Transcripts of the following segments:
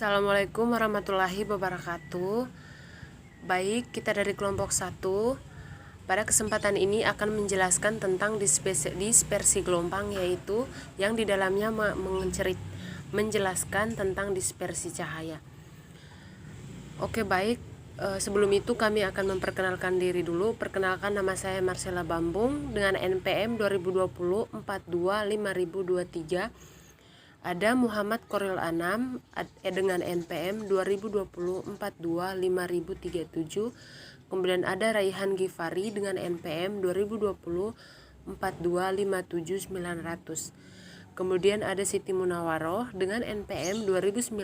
Assalamualaikum warahmatullahi wabarakatuh. Baik, kita dari kelompok 1. Pada kesempatan ini akan menjelaskan tentang dispersi gelombang, yaitu yang di dalamnya menjelaskan tentang dispersi cahaya. Oke, baik. Sebelum itu kami akan memperkenalkan diri dulu. Perkenalkan, nama saya Marcella Bambung dengan NPM 2020 425023. Ada Muhammad Koril Anam dengan NPM 2020 425037. Kemudian ada Raihan Gifari dengan NPM 2020 4257900. Kemudian ada Siti Munawaroh dengan NPM 2019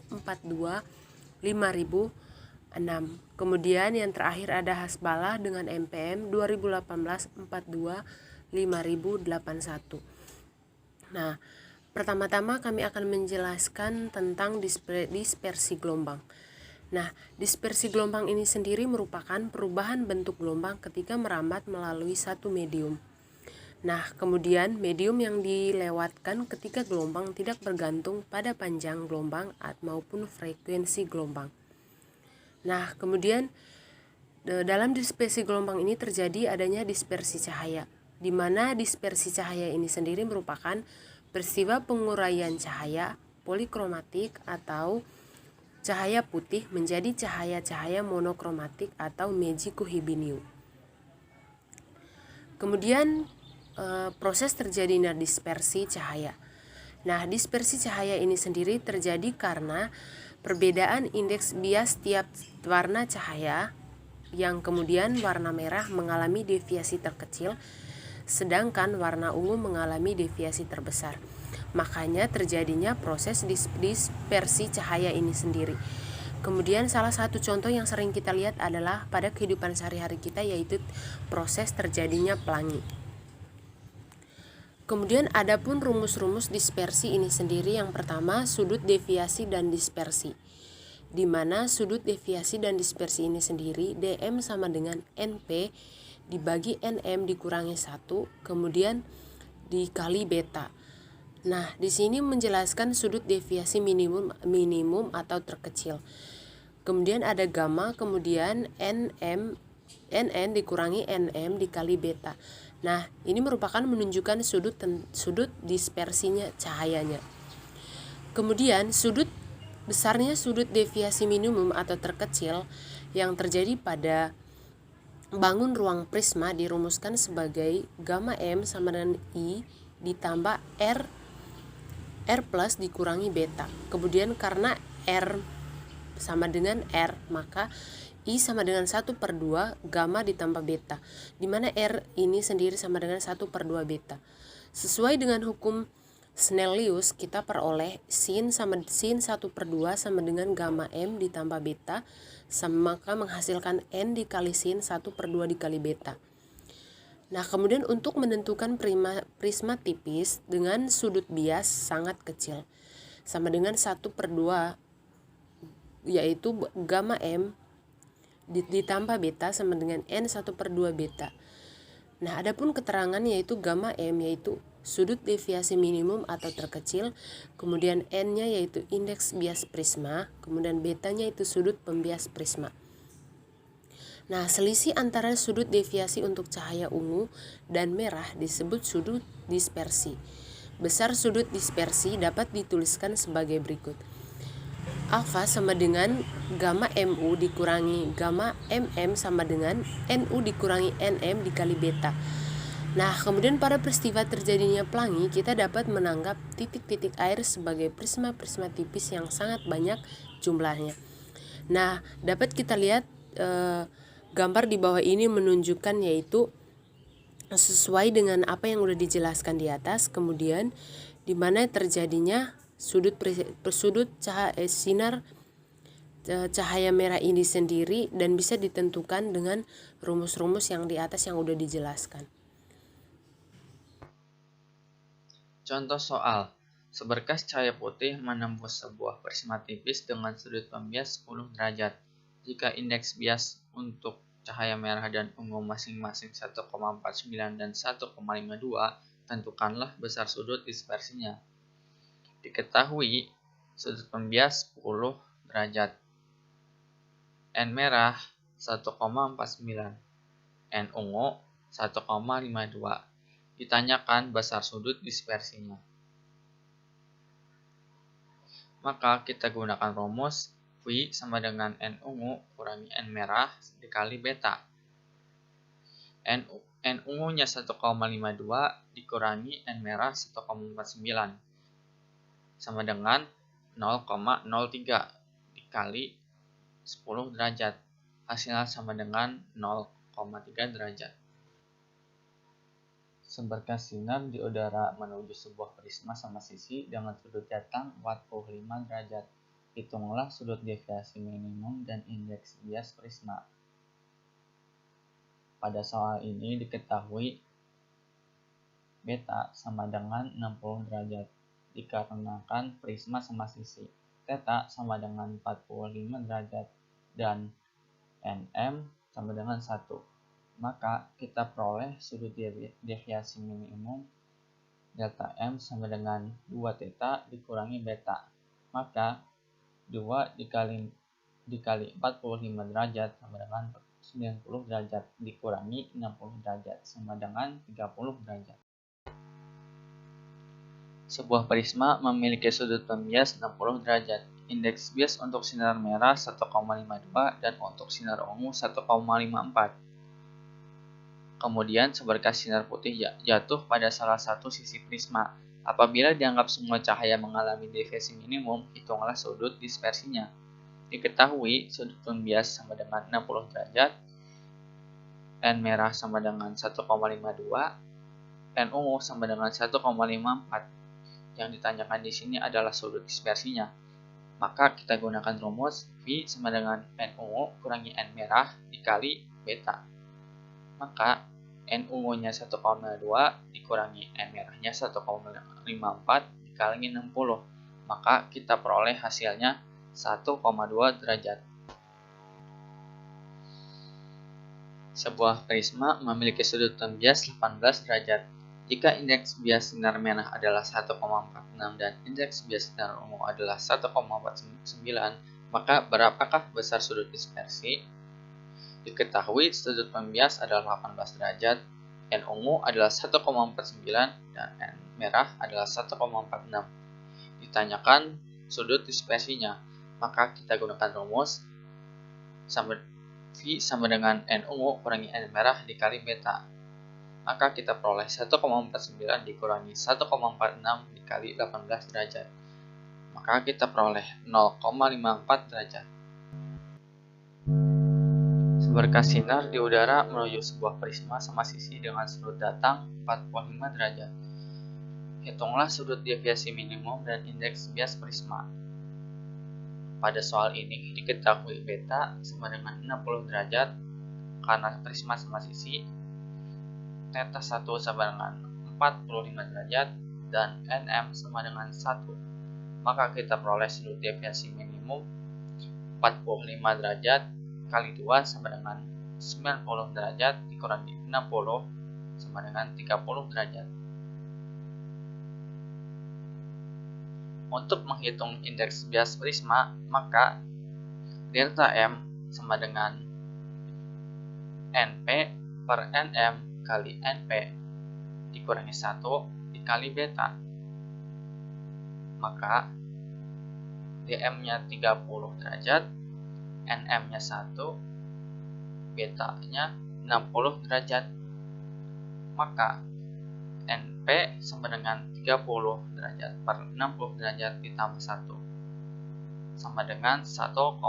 4255006. Kemudian yang terakhir ada Hasbalah dengan NPM 2018 4255081. Nah, pertama-tama kami akan menjelaskan tentang dispersi gelombang. Nah, dispersi gelombang ini sendiri merupakan perubahan bentuk gelombang ketika merambat melalui satu medium. Nah, kemudian medium yang dilewatkan ketika gelombang tidak bergantung pada panjang gelombang maupun frekuensi gelombang. Nah, kemudian dalam dispersi gelombang ini terjadi adanya dispersi cahaya, di mana dispersi cahaya ini sendiri merupakan peristiwa penguraian cahaya polikromatik atau cahaya putih menjadi cahaya-cahaya monokromatik atau Meiji-Kuhibiniu. Kemudian proses terjadinya dispersi cahaya. Nah, dispersi cahaya ini sendiri terjadi karena perbedaan indeks bias tiap warna cahaya, yang kemudian warna merah mengalami deviasi terkecil, sedangkan warna ungu mengalami deviasi terbesar. Makanya terjadinya proses dispersi cahaya ini sendiri. Kemudian salah satu contoh yang sering kita lihat adalah pada kehidupan sehari-hari kita, yaitu proses terjadinya pelangi. Kemudian adapun rumus-rumus dispersi ini sendiri, yang pertama sudut deviasi dan dispersi, di mana sudut deviasi dan dispersi ini sendiri dm sama dengan np dibagi nm dikurangi 1 kemudian dikali beta. Nah, di sini menjelaskan sudut deviasi minimum atau terkecil. Kemudian ada gamma, kemudian nn dikurangi nm dikali beta. Nah, ini merupakan menunjukkan sudut dispersinya cahayanya. Kemudian besarnya sudut deviasi minimum atau terkecil yang terjadi pada bangun ruang prisma dirumuskan sebagai gamma m sama dengan I ditambah R plus dikurangi beta. Kemudian karena R sama dengan R, maka I sama dengan 1/2 gamma ditambah beta, dimana R ini sendiri sama dengan 1/2 beta. Sesuai dengan hukum Snellius, kita peroleh sin 1/2 sama dengan gamma M ditambah beta, maka menghasilkan N dikali sin 1/2 dikali beta. Nah, kemudian untuk menentukan prisma tipis dengan sudut bias sangat kecil sama dengan 1/2, yaitu gamma M ditambah beta sama dengan N 1/2 beta. Nah, adapun keterangan yaitu gamma M yaitu sudut deviasi minimum atau terkecil, kemudian N-nya yaitu indeks bias prisma, kemudian betanya itu sudut pembias prisma. Nah, selisih antara sudut deviasi untuk cahaya ungu dan merah disebut sudut dispersi. Besar sudut dispersi dapat dituliskan sebagai berikut. Alfa sama dengan gamma MU dikurangi gamma MM sama dengan NU dikurangi NM dikali beta. Nah, kemudian pada peristiwa terjadinya pelangi, kita dapat menanggap titik-titik air sebagai prisma-prisma tipis yang sangat banyak jumlahnya. Nah, dapat kita lihat gambar di bawah ini menunjukkan yaitu sesuai dengan apa yang sudah dijelaskan di atas, kemudian di mana terjadinya sudut sinar cahaya merah ini sendiri, dan bisa ditentukan dengan rumus-rumus yang di atas yang sudah dijelaskan. Contoh soal, seberkas cahaya putih menembus sebuah prisma tipis dengan sudut pembias 10 derajat. Jika indeks bias untuk cahaya merah dan ungu masing-masing 1,49 dan 1,52, tentukanlah besar sudut dispersinya. Diketahui sudut pembias 10 derajat. N merah 1,49, N ungu 1,52. Ditanyakan besar sudut dispersinya. Maka kita gunakan rumus V sama dengan N ungu kurangi N merah dikali beta. N ungunya 1,52 dikurangi N merah 1,49 sama dengan 0,03 dikali 10 derajat. Hasilnya sama dengan 0,3 derajat. Seberkas sinar di udara menuju sebuah prisma sama sisi dengan sudut datang 45 derajat. Hitunglah sudut deviasi minimum dan indeks bias prisma. Pada soal ini diketahui beta sama dengan 60 derajat dikarenakan prisma sama sisi. Theta sama dengan 45 derajat dan Nm sama dengan 1. Maka kita peroleh sudut deviasi minimum delta M sama dengan 2 theta dikurangi beta. Maka 2 dikali 45 derajat sama dengan 90 derajat dikurangi 60 derajat sama dengan 30 derajat. Sebuah prisma memiliki sudut pembias 60 derajat. Indeks bias untuk sinar merah 1,52 dan untuk sinar ungu 1,54. Kemudian seberkas sinar putih jatuh pada salah satu sisi prisma. Apabila dianggap semua cahaya mengalami deviasi minimum, hitunglah sudut dispersinya. Diketahui sudut pembias sama dengan 60 derajat, N merah sama dengan 1,52, N ungu sama dengan 1,54. Yang ditanyakan di sini adalah sudut dispersinya. Maka kita gunakan rumus V sama dengan N ungu kurangi N merah dikali beta. Maka N ungunya 1,2 dikurangi N merahnya 1,54 dikali 60. Maka kita peroleh hasilnya 1,2 derajat. Sebuah prisma memiliki sudut pembias 18 derajat. Jika indeks bias sinar merah adalah 1,46 dan indeks bias sinar ungu adalah 1,49, maka berapakah besar sudut dispersi? Diketahui sudut pembias adalah 18 derajat, N ungu adalah 1,49 dan N merah adalah 1,46. Ditanyakan sudut dispersinya, maka kita gunakan rumus V sama dengan N ungu kurangi N merah dikali beta. Maka kita peroleh 1,49 dikurangi 1,46 dikali 18 derajat. Maka kita peroleh 0,54 derajat. Seberkas sinar di udara menuju sebuah prisma sama sisi dengan sudut datang 45 derajat. Hitunglah sudut deviasi minimum dan indeks bias prisma. Pada soal ini diketahui beta sama dengan 60 derajat karena prisma sama sisi, theta 1 sama dengan 45 derajat, dan Nm sama dengan 1. Maka kita peroleh sudut deviasi minimum 45 derajat kali 2 sama dengan 90 derajat dikurangi 60 sama dengan 30 derajat. Untuk menghitung indeks bias prisma, maka delta M sama dengan Np per Nm kali Np dikurangi 1 dikali beta. Maka Dm-nya 30 derajat, Nm-nya 1, beta-nya 60 derajat. Maka Np sama dengan 30 derajat per 60 derajat ditambah 1 sama dengan 1,5.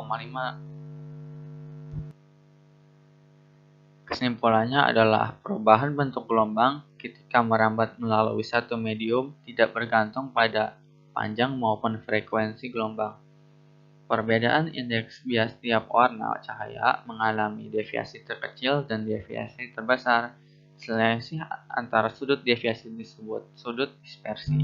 Kesimpulannya adalah perubahan bentuk gelombang ketika merambat melalui satu medium tidak bergantung pada panjang maupun frekuensi gelombang. Perbedaan indeks bias tiap warna cahaya mengalami deviasi terkecil dan deviasi terbesar. Selisih antara sudut deviasi disebut sudut dispersi.